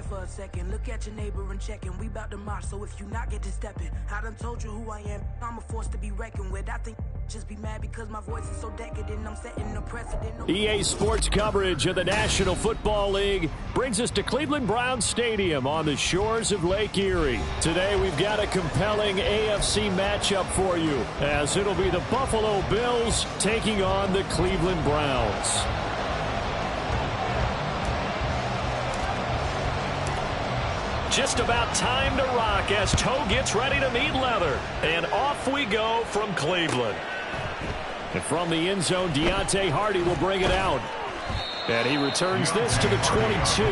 breath for a second. Look at your neighbor and checking. We bout to march, so if you not get to stepping. I done told you who I am. I'm a force to be reckoned with. I think just be mad because my voice is so decadent. I'm setting the precedent. EA Sports coverage of the National Football League brings us to Cleveland Browns Stadium on the shores of Lake Erie. Today we've got a compelling AFC matchup for you, as it'll be the Buffalo Bills taking on the Cleveland Browns. Just about time to rock as toe gets ready to meet leather. And off we go from Cleveland. And from the end zone, Deontay Hardy will bring it out. And he returns this to the 22.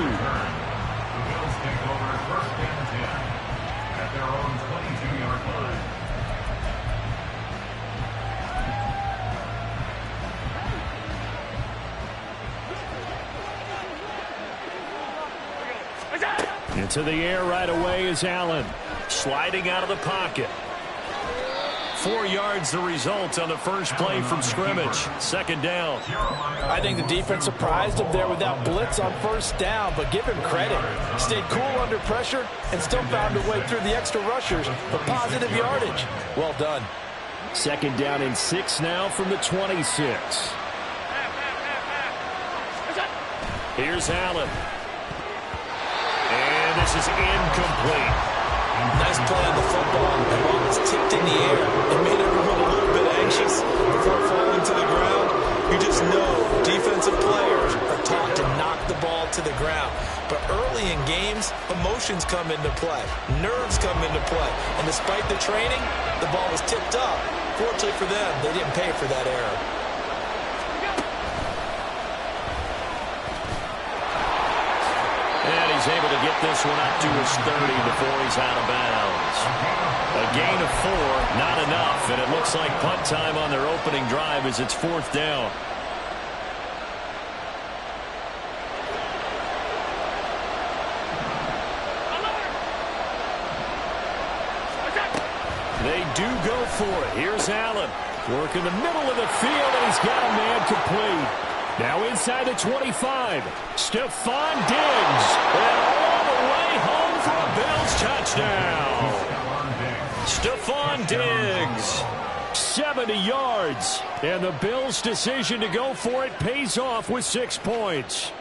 Into the air right away is Allen. Sliding out of the pocket. 4 yards the result on the first play from scrimmage. Second down. I think the defense surprised him there with that blitz on first down, but give him credit. Stayed cool under pressure and still found a way through the extra rushers for positive yardage. Well done. Second down and 6 now from the 26. Here's Allen. And this is incomplete. Nice play on the football. The ball was tipped in the air. It made everyone a little bit anxious before falling to the ground. You just know defensive players are taught to knock the ball to the ground. But early in games, emotions come into play. Nerves come into play. And despite the training, the ball was tipped up. Fortunately for them, they didn't pay for that error. And he's able to get this one up to his 30 before he's out of bounds. A gain of 4, not enough, and it looks like punt time on their opening drive as it's 4th down. They do go for it. Here's Allen. Working the middle of the field, and he's got a man complete. Now inside the 25, Stephon Diggs, and all the way home for a Bills touchdown. Stephon Diggs, 70 yards, and the Bills' decision to go for it pays off with 6 points.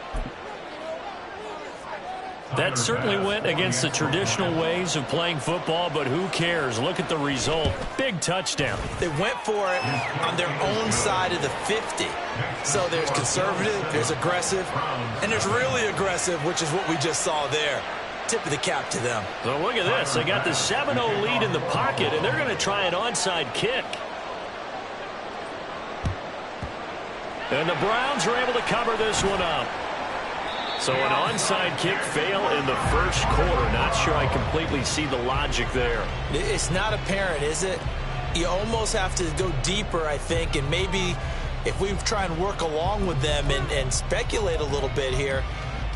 That certainly went against the traditional ways of playing football, but who cares? Look at the result. Big touchdown. They went for it on their own side of the 50. So there's conservative, there's aggressive, and there's really aggressive, which is what we just saw there. Tip of the cap to them. So look at this. They got the 7-0 lead in the pocket, and they're going to try an onside kick. And the Browns are able to cover this one up. So an onside kick fail in the first quarter. Not sure I completely see the logic there. It's not apparent, is it? You almost have to go deeper, I think, and maybe if we try and work along with them and speculate a little bit here,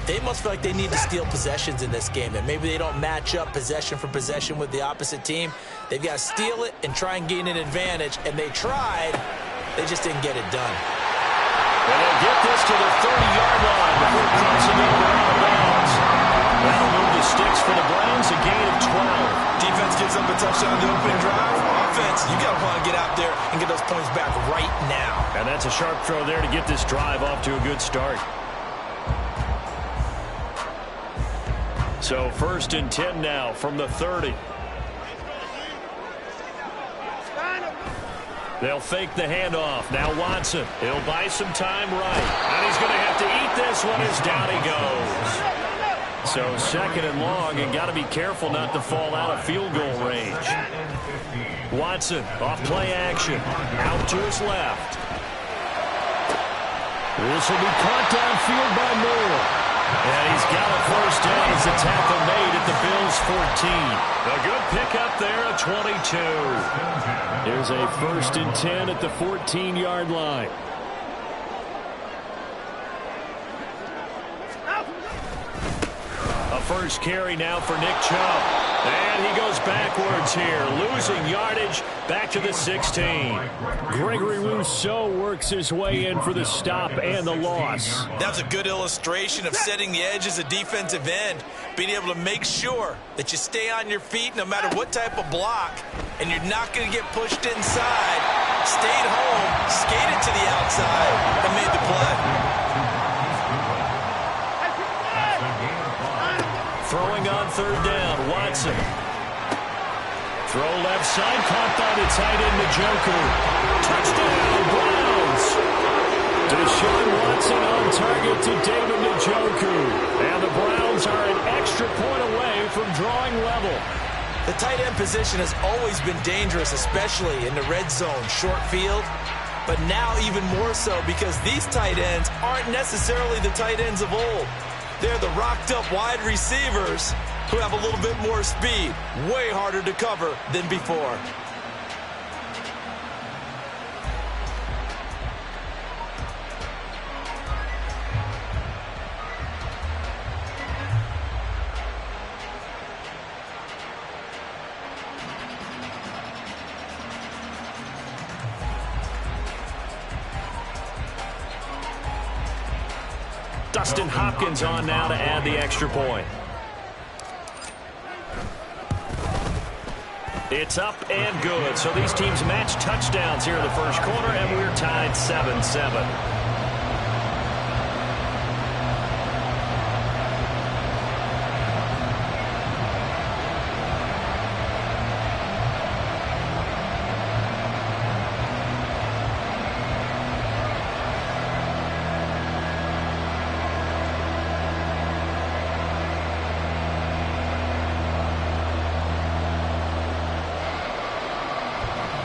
they must feel like they need to steal possessions in this game, and maybe they don't match up possession for possession with the opposite team. They've got to steal it and try and gain an advantage, and they tried. They just didn't get it done. And they'll get this to the 30-yard line before crossing over out of bounds. That'll move the sticks for the Browns, a gain of 12. Defense gives up a touchdown on the opening drive. Offense, you got to want to get out there and get those points back right now. And that's a sharp throw there to get this drive off to a good start. So 1st and 10 now from the 30. They'll fake the handoff. Now Watson. He'll buy some time right. And he's going to have to eat this one as down he goes. So 2nd and long, and got to be careful not to fall out of field goal range. Watson off play action. Out to his left. This will be caught downfield by Moore. And he's got a first down as the tackle made at the Bills' 14. A good pickup there at 22. There's a 1st and 10 at the 14-yard line. A first carry now for Nick Chubb. And he goes backwards here, losing yardage back to the 16. Gregory Rousseau works his way in for the stop and the loss. That's a good illustration of setting the edge as a defensive end, being able to make sure that you stay on your feet no matter what type of block, and you're not going to get pushed inside. Stayed home, skated to the outside, and made the play. Throwing on third down, Watson. Throw left side, caught by the tight end, Njoku. Touchdown, Browns. Deshaun Watson on target to David Njoku. And the Browns are an extra point away from drawing level. The tight end position has always been dangerous, especially in the red zone, short field. But now even more so because these tight ends aren't necessarily the tight ends of old. They're the rocked-up wide receivers who have a little bit more speed. Way harder to cover than before. Dustin Hopkins on now to add the extra point. It's up and good. So these teams match touchdowns here in the first quarter, and we're tied 7-7.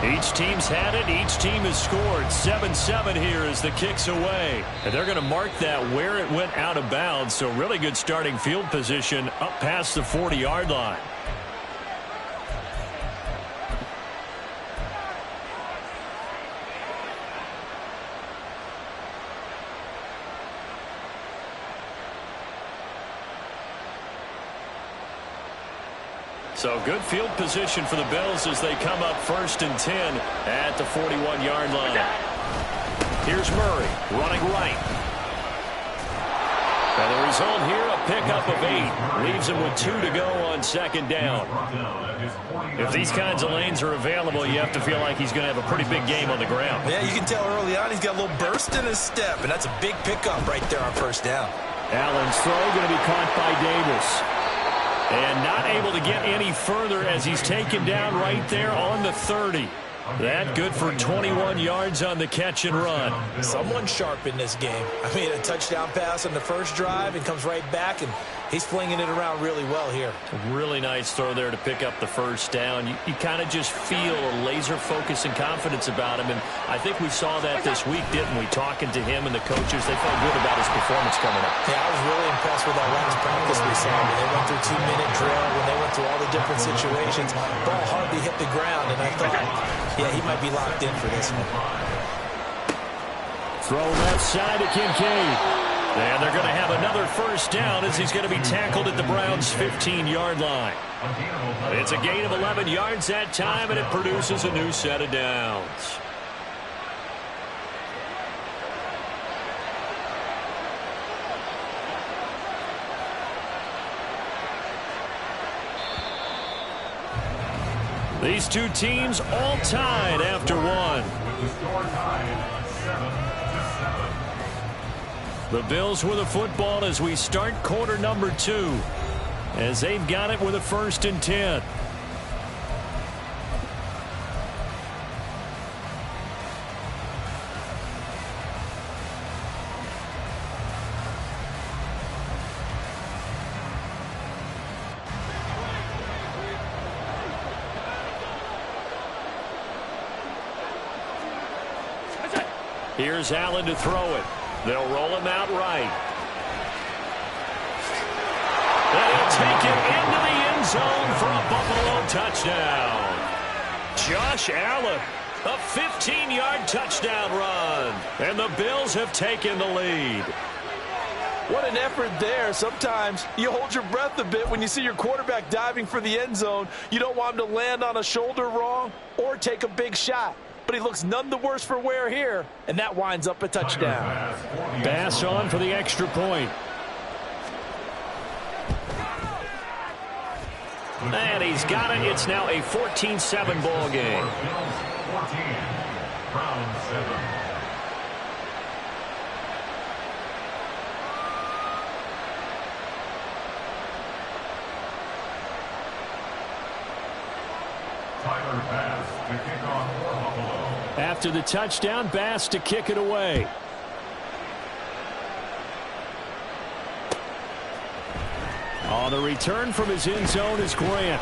Each team's had it. Each team has scored. 7-7 here as the kick's away. And they're going to mark that where it went out of bounds. So really good starting field position up past the 40-yard line. So good field position for the Bills as they come up 1st and 10 at the 41-yard line. Here's Murray running right. And the result here, a pickup of 8. Leaves him with 2 to go on 2nd down. If these kinds of lanes are available, you have to feel like he's going to have a pretty big game on the ground. Yeah, you can tell early on he's got a little burst in his step, and that's a big pickup right there on 1st down. Allen's throw going to be caught by Davis. And not able to get any further as he's taken down right there on the 30. That good for 21 yards on the catch and run. Someone sharp in this game. I mean, a touchdown pass on the first drive and comes right back, and he's flinging it around really well here. A really nice throw there to pick up the 1st down. You kind of just feel a laser focus and confidence about him, and I think we saw that this week, didn't we? Talking to him and the coaches, they felt good about his performance coming up. Yeah, I was really impressed with that last practice we saw. When they went through 2-minute drill, when they went through all the different situations, ball hardly hit the ground, and I thought, yeah, he might be locked in for this one. Throw left side to Kincaid. And they're going to have another 1st down as he's going to be tackled at the Browns' 15-yard line. It's a gain of 11 yards that time, and it produces a new set of downs. These two teams all tied after one. The Bills with the football as we start quarter number 2. As they've got it with a 1st and 10. Here's Allen to throw it. They'll roll him out right. They'll take it into the end zone for a Buffalo touchdown. Josh Allen, a 15-yard touchdown run. And the Bills have taken the lead. What an effort there. Sometimes you hold your breath a bit when you see your quarterback diving for the end zone. You don't want him to land on a shoulder wrong or take a big shot. But he looks none the worse for wear here, and that winds up a touchdown. Pass on for the extra point. And he's got it. It's now a 14-7 ball game. After the touchdown, Bass to kick it away. On the return from his end zone is Grant.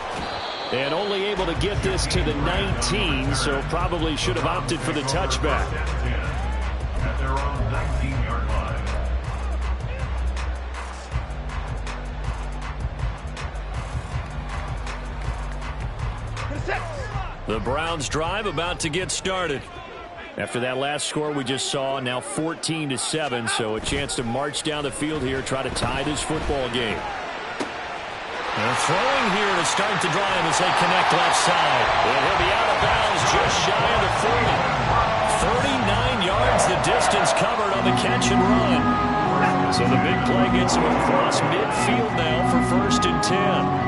And only able to get this to the 19, so probably should have opted for the touchback. At their own 19-yard line. The Browns drive about to get started. After that last score we just saw, now 14-7, so a chance to march down the field here, try to tie this football game. They're throwing here to start the drive as they connect left side. And he'll be out of bounds just shy of the 40. 39 yards the distance covered on the catch and run. So the big play gets him across midfield now for 1st and 10.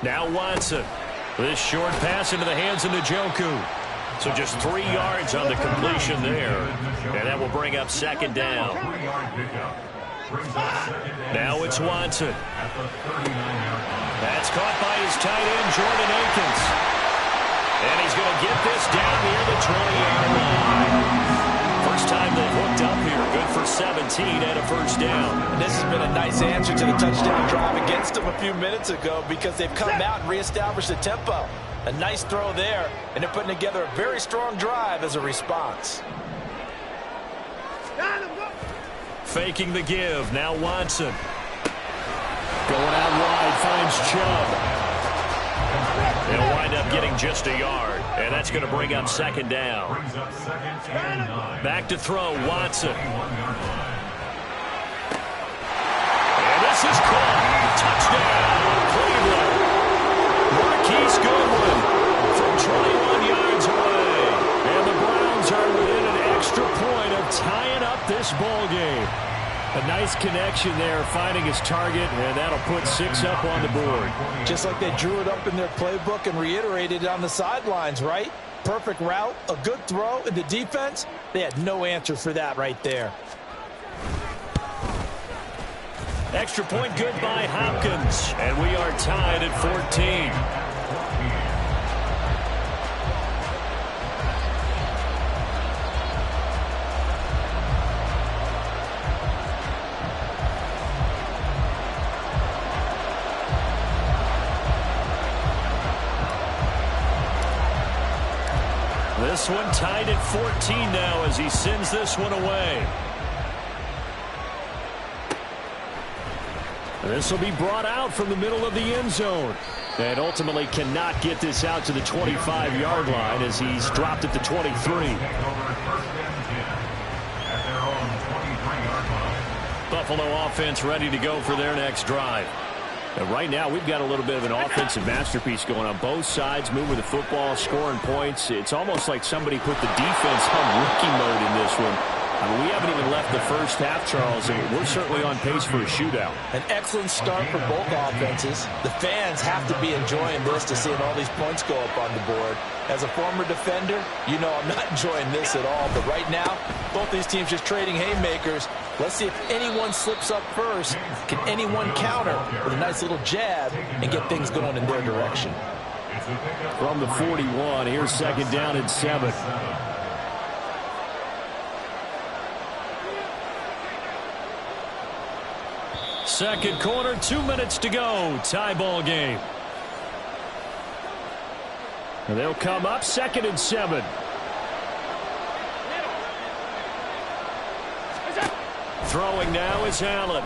Now Watson. This short pass into the hands of Njoku. So just 3 yards on the completion there. And that will bring up 2nd down. Now it's Watson. That's caught by his tight end, Jordan Akins. And he's going to get this down near the 20-yard line. First time they've hooked up here. Good for 17 and a 1st down. And this has been a nice answer to the touchdown drive against them a few minutes ago because they've come out and reestablished the tempo. A nice throw there, and they're putting together a very strong drive as a response. Faking the give. Now Watson. Going out wide, finds Chubb. They'll wind up getting just a yard, and that's going to bring up 2nd down. Back to throw, Watson. And this is caught. Touchdown, Cleveland. Marquise Goodwin from 21 yards away. And the Browns are within an extra point of tying up this ball game. A nice connection there, finding his target, and that'll put 6 up on the board. Just like they drew it up in their playbook and reiterated it on the sidelines, right? Perfect route, a good throw, and the defense, they had no answer for that right there. Extra point good by Hopkins, and we are tied at 14. This one tied at 14 now as he sends this one away. This will be brought out from the middle of the end zone. And ultimately cannot get this out to the 25-yard line as he's dropped at the 23. Buffalo offense ready to go for their next drive. And right now, we've got a little bit of an offensive masterpiece going on. Both sides moving the football, scoring points. It's almost like somebody put the defense on rookie mode in this one. I mean, we haven't even left the first half, Charles, and we're certainly on pace for a shootout. An excellent start for both offenses. The fans have to be enjoying this to seeing all these points go up on the board. As a former defender, you know I'm not enjoying this at all. But right now, both these teams just trading haymakers. Let's see if anyone slips up first. Can anyone counter with a nice little jab and get things going in their direction? From the 41, here's 2nd down and 7. Second quarter, 2 minutes to go. Tie ball game. And they'll come up 2nd and 7. Throwing now is Allen.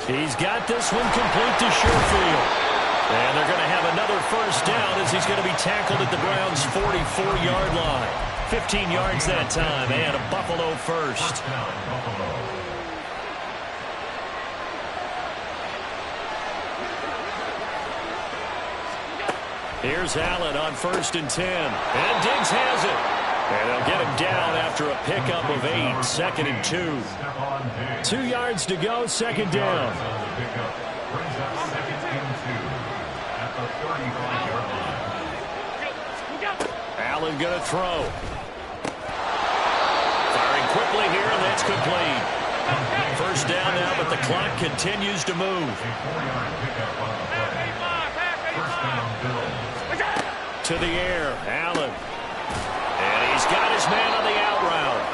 He's got this one complete to Sherfield. And they're going to have another 1st down as he's going to be tackled at the Browns' 44-yard line. 15 yards that time, and a Buffalo first. Here's Allen on 1st and 10. And Diggs has it. And they'll get him down after a pickup of 8. 2nd and 2. 2 yards to go, 2nd down. Allen going to throw. Firing quickly here, and that's complete. 1st down now, but the clock continues to move. To the air, Allen. And he's got his man on the out route.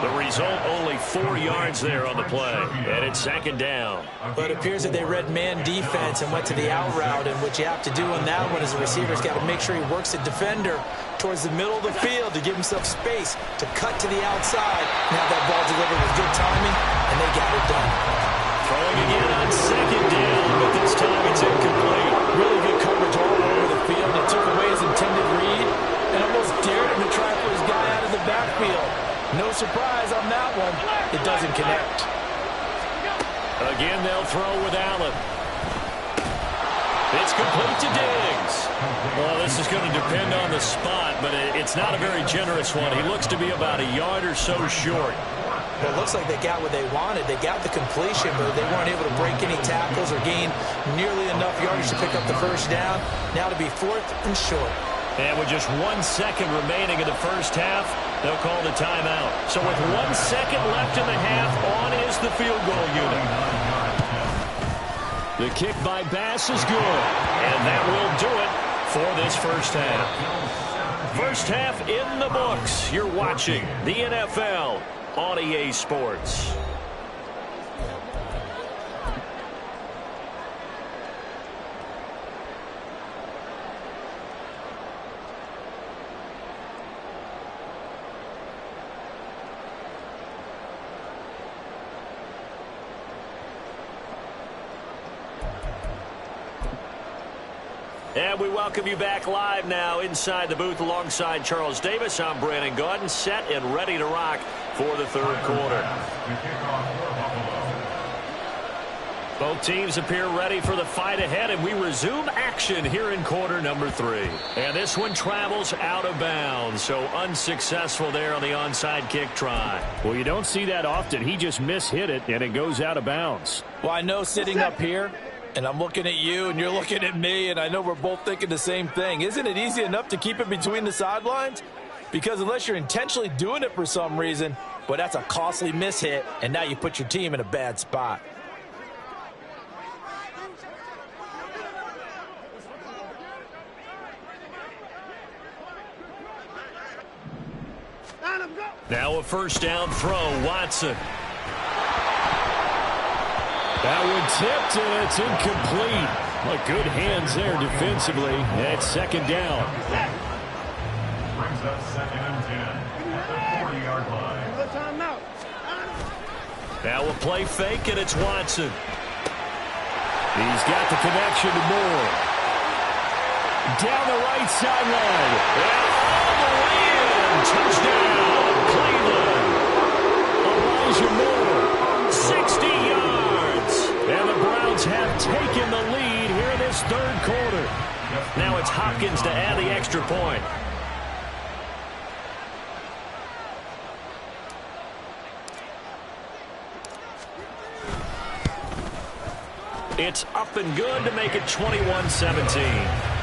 The result, only 4 yards there on the play. And it's 2nd down. But it appears that they read man defense and went to the out route. And what you have to do on that one is the receiver's got to make sure he works the defender towards the middle of the field to give himself space to cut to the outside. Now that ball delivered with good timing, and they got it done. Throwing again on 2nd down, but this time it's incomplete. Really good coverage all over the field. It took away his intended read and almost dared him to try for his guy out of the backfield. No surprise on that one. It doesn't connect. Again, they'll throw with Allen. It's complete to Diggs. Well, this is going to depend on the spot, but it's not a very generous one. He looks to be about a yard or so short. Well, it looks like they got what they wanted. They got the completion, but they weren't able to break any tackles or gain nearly enough yardage to pick up the 1st down. Now to be 4th and short. And with just 1 second remaining in the 1st half, they'll call the timeout. So with 1 second left in the half, on is the field goal unit. The kick by Bass is good. And that will do it for this 1st half. 1st half in the books. You're watching the NFL on EA Sports. And we welcome you back live now inside the booth alongside Charles Davis. I'm Brandon Gaudin, set and ready to rock for the 3rd quarter. Both teams appear ready for the fight ahead, and we resume action here in quarter number 3. And this one travels out of bounds, so unsuccessful there on the onside kick try. Well, you don't see that often. He just mishit it, and it goes out of bounds. Well, I know sitting up here, and I'm looking at you, and you're looking at me, and I know we're both thinking the same thing. Isn't it easy enough to keep it between the sidelines? Because unless you're intentionally doing it for some reason, well, that's a costly mishit, and now you put your team in a bad spot. Now a 1st down throw, Watson. That one tipped, and it's incomplete. Well, good hands there defensively. And it's 2nd down. Brings up 2nd and 10 at the 40-yard line. Now a play fake, and it's Watson. He's got the connection to Moore. Down the right sideline. And all the way in. Touchdown, Cleveland. Elijah Moore. 60 yards. And the Browns have taken the lead here in this 3rd quarter. Now it's Hopkins to add the extra point. It's up and good to make it 21-17.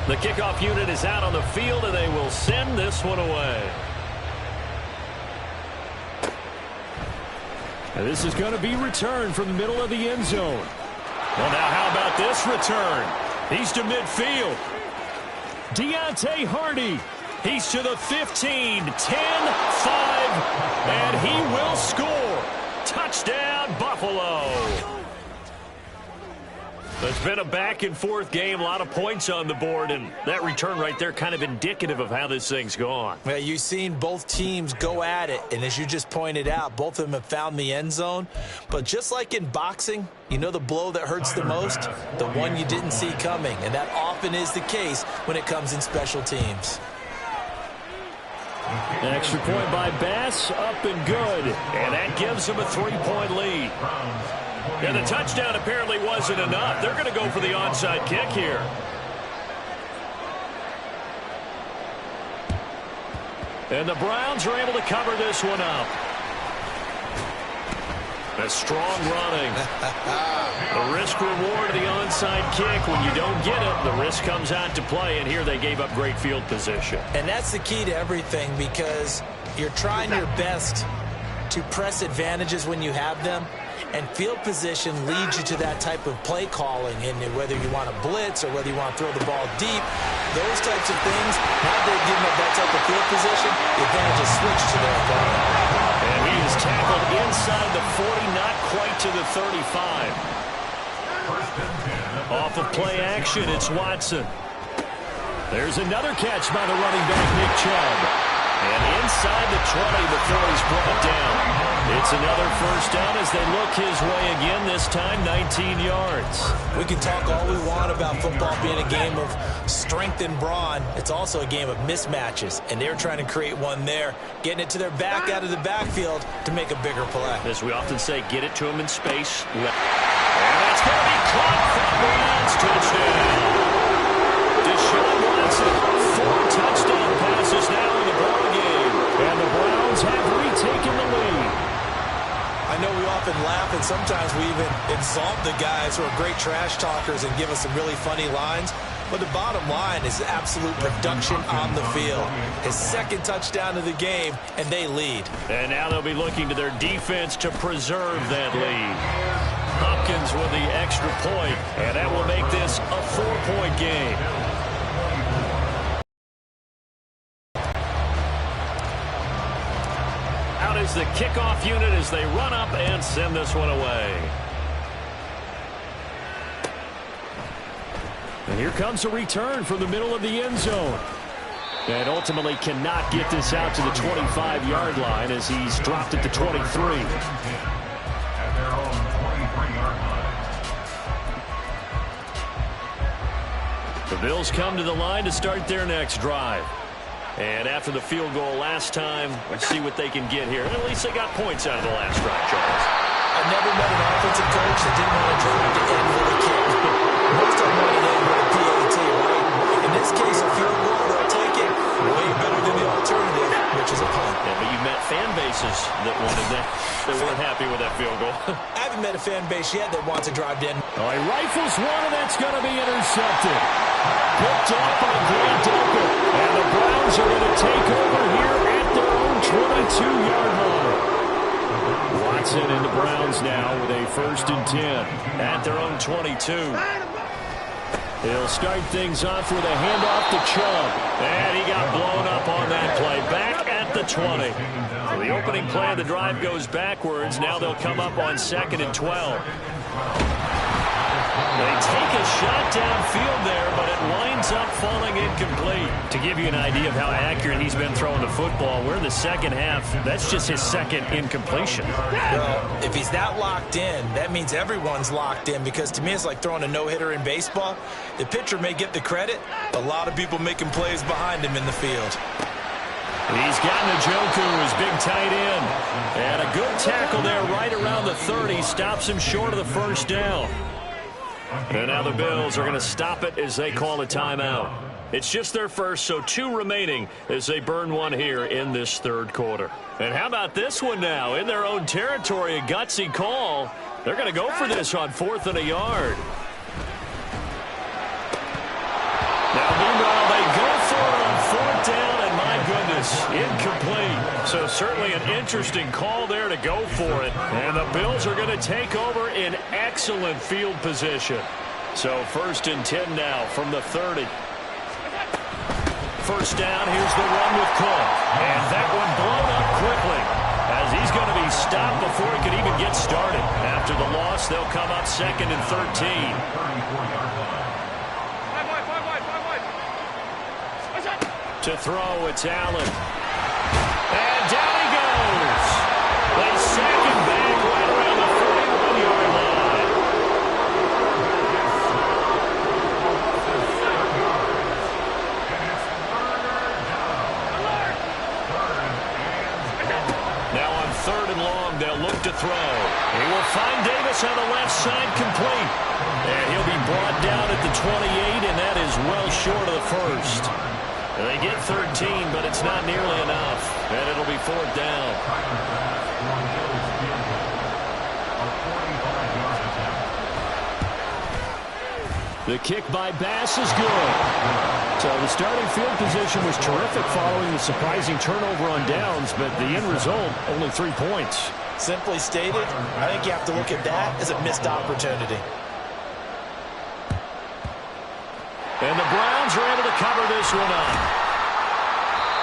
The kickoff unit is out on the field, and they will send this one away. And this is going to be returned from the middle of the end zone. Well, now how about this return? He's to midfield. Deontay Hardy. He's to the 15, 10, 5, and he will score. Touchdown, Buffalo. It's been a back-and-forth game, a lot of points on the board, and that return right there kind of indicative of how this thing's gone. Well, you've seen both teams go at it, and as you just pointed out, both of them have found the end zone. But just like in boxing, you know the blow that hurts the most? The one you didn't see coming, and that often is the case when it comes in special teams. An extra point by Bass, up and good, and that gives them a 3-point lead. And the touchdown apparently wasn't enough. They're going to go for the onside kick here. And the Browns are able to cover this one up. A strong running. The risk-reward of the onside kick. When you don't get it, the risk comes out to play, and here they gave up great field position. And that's the key to everything, because you're trying your best to press advantages when you have them. And field position leads you to that type of play calling, and whether you want to blitz or whether you want to throw the ball deep, those types of things, now they're giving up that type of field position, the advantage is switched to their opponent. And he is tackled inside the 40, not quite to the 35. Off of play action, it's Watson. There's another catch by the running back, Nick Chubb. And inside the 20 before he's brought down. It's another first down as they look his way again, this time 19 yards. We can talk all we want about football being a game of strength and brawn. It's also a game of mismatches, and they're trying to create one there, getting it to their back out of the backfield to make a bigger play. As we often say, get it to him in space. And that's going to be caught for the Browns. Touchdown. Deshaun Watson, 4 touchdown passes now in the ball game. And the Browns have retaken the lead. I know we often laugh, and sometimes we even exalt the guys who are great trash talkers and give us some really funny lines. But the bottom line is absolute production on the field. His second touchdown of the game, and they lead. And now they'll be looking to their defense to preserve that lead. Hopkins with the extra point, and that will make this a 4-point game. Out is the kickoff unit as they run up and send this one away. And here comes a return from the middle of the end zone. And ultimately cannot get this out to the 25-yard line as he's dropped at the 23. At their own 23-yard line. The Bills come to the line to start their next drive. And after the field goal last time, let's see what they can get here. And at least they got points out of the last drive, Charles. I've never met an offensive coach that didn't want to drive to end with a kick. Most of them want to end with a PAT, right? In this case, a field goal, they'll take it way better than the alternative, which is a punt. Yeah, but you met fan bases that wanted that. They weren't happy with that field goal. I haven't met a fan base yet that wants to drive in. Oh, he rifles one, and that's going to be intercepted. Picked off by Grant Delpit. And the Browns are going to take over here at their own 22-yard line. Watson and the Browns now with a 1st and 10 at their own 22. He'll start things off with a handoff to Chubb. And he got blown up on that play. Back at the 20. So the opening play of the drive goes backwards. Now they'll come up on 2nd and 12. They take a shot downfield there, but it winds up falling incomplete. To give you an idea of how accurate he's been throwing the football, we're in the second half. That's just his second incompletion. Well, if he's that locked in, that means everyone's locked in, because to me it's like throwing a no-hitter in baseball. The pitcher may get the credit, but a lot of people making plays behind him in the field. He's got Njoku, his big tight end. And a good tackle there right around the 30. Stops him short of the first down. And now the Bills are going to stop it as they call a timeout. It's just their first, so 2 remaining as they burn one here in this 3rd quarter. And how about this one now? In their own territory, a gutsy call. They're going to go for this on 4th and a yard. Now, meanwhile, they go for it on 4th down, and my goodness, incomplete. So certainly an interesting call there to go for it. And the Bills are going to take over in excellent field position. So 1st and 10 now from the 30. First down, here's the run with Cook. And that one blown up quickly as he's going to be stopped before he could even get started after the loss loss. They'll come up 2nd and 13. To throw, it's Allen. And down he goes. They sack him back right around the 41-yard line. Now on 3rd and long, they'll look to throw. He will find Davis on the left side, complete. And he'll be brought down at the 28, and that is well short of the first. They get 13, but it's not nearly enough. And it'll be 4th down. The kick by Bass is good. So the starting field position was terrific following the surprising turnover on downs, but the end result, only 3 points. Simply stated, I think you have to look at that as a missed opportunity. And the Browns are able to cover this one up.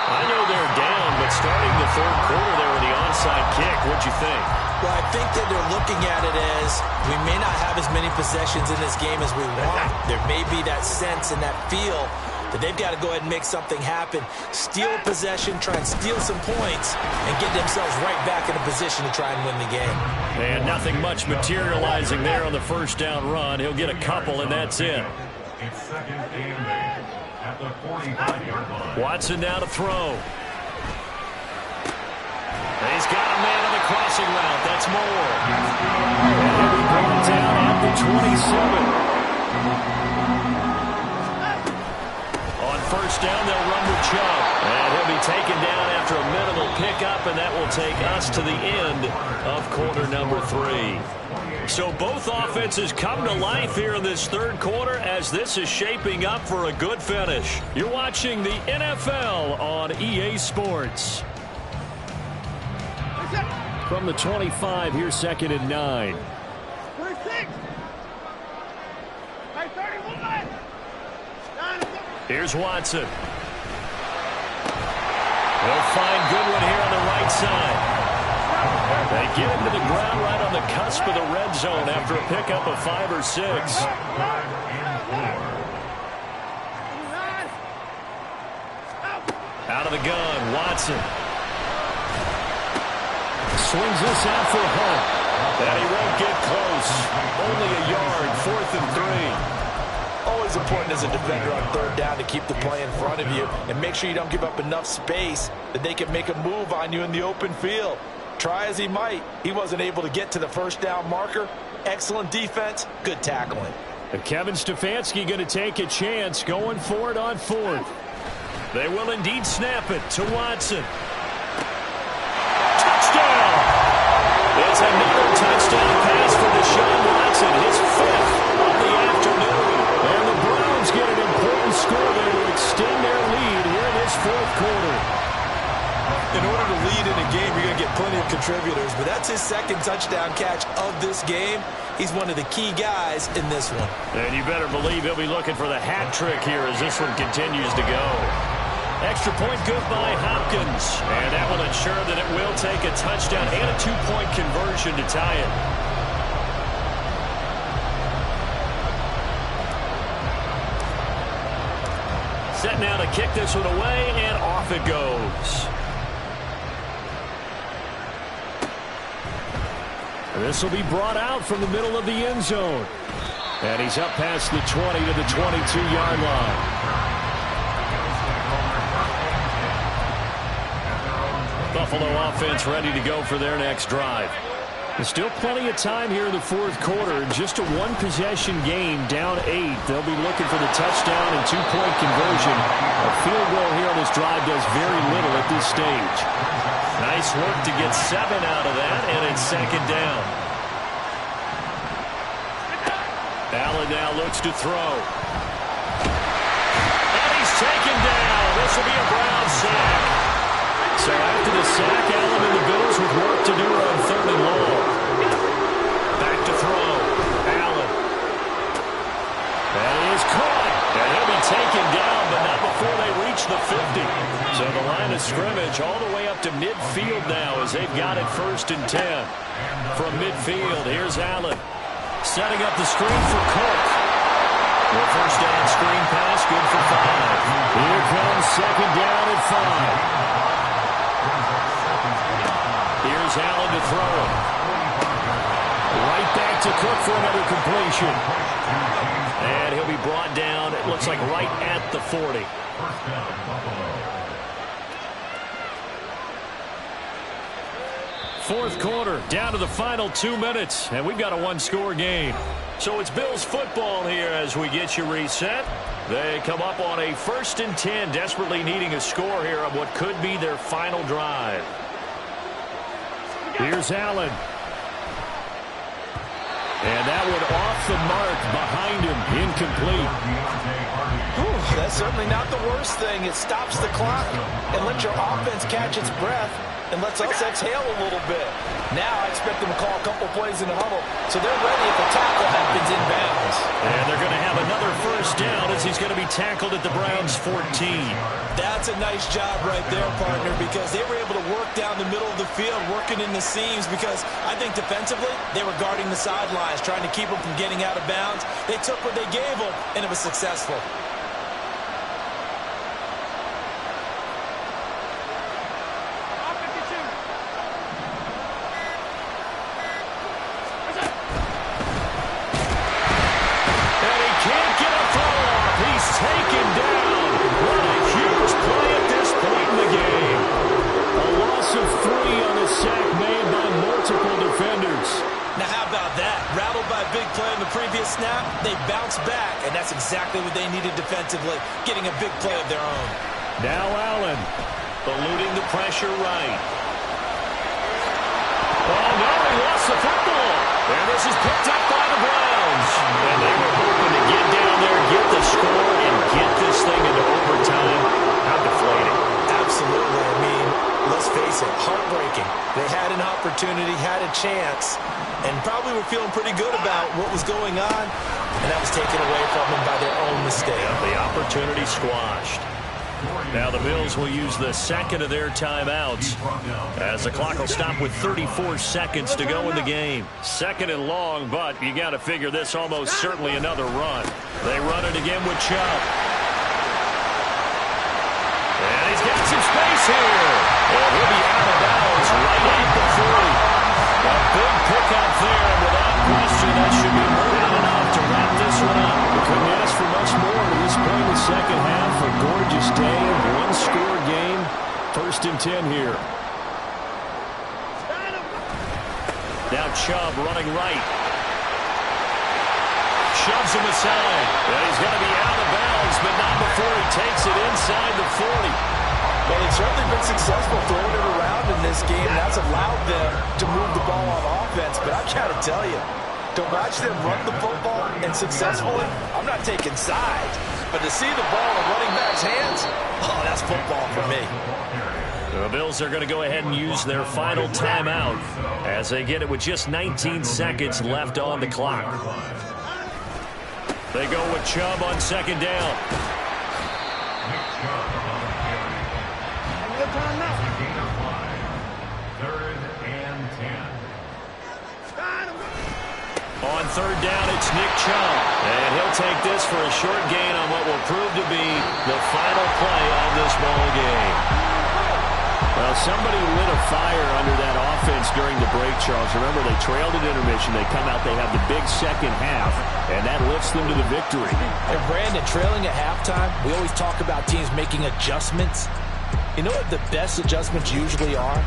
I know they're down, but starting the 3rd quarter there with the onside kick, what'd you think? Well, I think that they're looking at it as we may not have as many possessions in this game as we want. There may be that sense and that feel that they've got to go ahead and make something happen. Steal a possession, try and steal some points, and get themselves right back in a position to try and win the game. And nothing much materializing there on the 1st down run. He'll get a couple, and that's it. It's 2nd and 8 at the 45-yard line. Watson now to throw. He's got a man on the crossing route. That's Moore. And he'll be brought down at the 27. On 1st down, they'll run with Chubb. And he'll be taken down after a minimal pickup, and that will take us to the end of quarter number 3. So both offenses come to life here in this 3rd quarter as this is shaping up for a good finish. You're watching the NFL on EA Sports. From the 25, here's 2nd and 9. Here's Watson. He'll find Goodwin here on the right side. They get him to the ground right on the cusp of the red zone after a pickup of 5 or 6. Out of the gun, Watson. Swings this out for Hunt. And he won't get close. Only a yard, 4th and 3. Always important as a defender on 3rd down to keep the play in front of you and make sure you don't give up enough space that they can make a move on you in the open field. Try as he might, he wasn't able to get to the 1st down marker. Excellent defense, good tackling. And Kevin Stefanski going to take a chance going for it on 4th. They will indeed snap it to Watson. Touchdown! It's another touchdown pass for Deshaun Watson, his 5th of the afternoon. And the Browns get an important score there to extend their lead here in this 4th quarter. In order to lead in a game, you're going to get plenty of contributors, but that's his 2nd touchdown catch of this game. He's one of the key guys in this one. And you better believe he'll be looking for the hat trick here as this one continues to go. Extra point good by Hopkins, and that will ensure that it will take a touchdown and a 2-point conversion to tie it. Set now to kick this one away, and off it goes. This will be brought out from the middle of the end zone. And he's up past the 20 to the 22-yard line. Buffalo offense ready to go for their next drive. There's still plenty of time here in the 4th quarter. Just a 1-possession game, down 8. They'll be looking for the touchdown and 2-point conversion. A field goal here on this drive does very little at this stage. Nice work to get 7 out of that, and it's 2nd down. Allen now looks to throw. And he's taken down. This will be a Brown sack. So after the sack, Allen and the Bills with work to do on 3rd and long. Back to throw. Allen. And he is caught. And he'll be taken down, but not before they reach the 50. So the line of scrimmage all the way up to midfield now as they've got it 1st and 10. From midfield, here's Allen. setting up the screen for Cook. The first down screen pass, good for 5. Here comes second down at 5. Here's Allen to throw it. Right back to Cook for another completion. And he'll be brought down, it looks like right at the 40. Fourth quarter, down to the final 2 minutes, and we've got a one-score game. So it's Bills football here as we get you reset. They come up on a 1st and 10, desperately needing a score here on what could be their final drive. Here's Allen. And that one off the mark behind him, incomplete. Whew, that's certainly not the worst thing. It stops the clock and lets your offense catch its breath and lets us exhale a little bit. Now I expect them to call a couple plays in the huddle, so they're ready if a tackle happens inbounds. And they're going to have another first down as he's going to be tackled at the Browns' 14. That's a nice job right there, partner, because they were able to work down the middle of the field, working in the seams, because I think defensively they were guarding the sidelines, trying to keep them from getting out of bounds. They took what they gave them, and it was successful. Taken down. What a huge play at this point in the game. A loss of 3 on the sack made by multiple defenders. Now how about that? Rattled by a big play in the previous snap, they bounced back, and that's exactly what they needed defensively, getting a big play of their own. Now Allen, eluding the pressure right. Oh, no, he lost the football. And this is picked up by the Browns. And they were hoping to get down there, get the score, and get this thing into overtime. How deflating. Absolutely. I mean, let's face it, heartbreaking. They had an opportunity, had a chance, and probably were feeling pretty good about what was going on, and that was taken away from them by their own mistake. Yeah, the opportunity squashed. Now the Bills will use the second of their timeouts as the clock will stop with 34 seconds to go in the game. Second and long, but you got to figure this almost certainly another run. They run it again with Chubb. And he's got some space here. And he'll be out of bounds right at the 40. A big pickup there, and without question, that should be more than enough to wrap this one up. We couldn't ask for much more to this point in the second half. A gorgeous day, one-score game. 1st and 10 here. Now Chubb running right. Shoves him aside. And he's going to be out of bounds, but not before he takes it inside the 40. Well, they've certainly been successful throwing it around in this game. That's allowed them to move the ball on offense. But I've got to tell you, to watch them run the football and successfully, I'm not taking sides. But to see the ball in running back's hands, oh, that's football for me. The Bills are going to go ahead and use their final timeout as they get it with just 19 seconds left on the clock. They go with Chubb on second down. On third down, it's Nick Chubb. And he'll take this for a short gain on what will prove to be the final play of this ball game. Well, somebody lit a fire under that offense during the break, Charles. Remember, they trailed at intermission. They come out, they have the big second half, and that lifts them to the victory. And Brandon, trailing at halftime, we always talk about teams making adjustments. You know what the best adjustments usually are?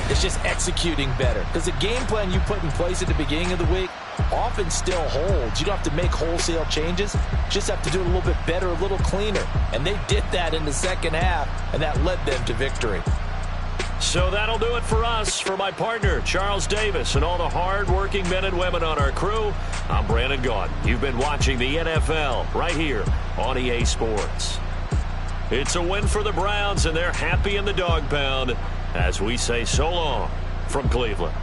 It's just executing better. Because the game plan you put in place at the beginning of the week often still holds. You don't have to make wholesale changes. Just have to do it a little bit better, a little cleaner. And they did that in the second half, and that led them to victory. So that'll do it for us. For my partner, Charles Davis, and all the hard-working men and women on our crew, I'm Brandon Gaudin. You've been watching the NFL right here on EA Sports. It's a win for the Browns, and they're happy in the dog pound as we say so long from Cleveland.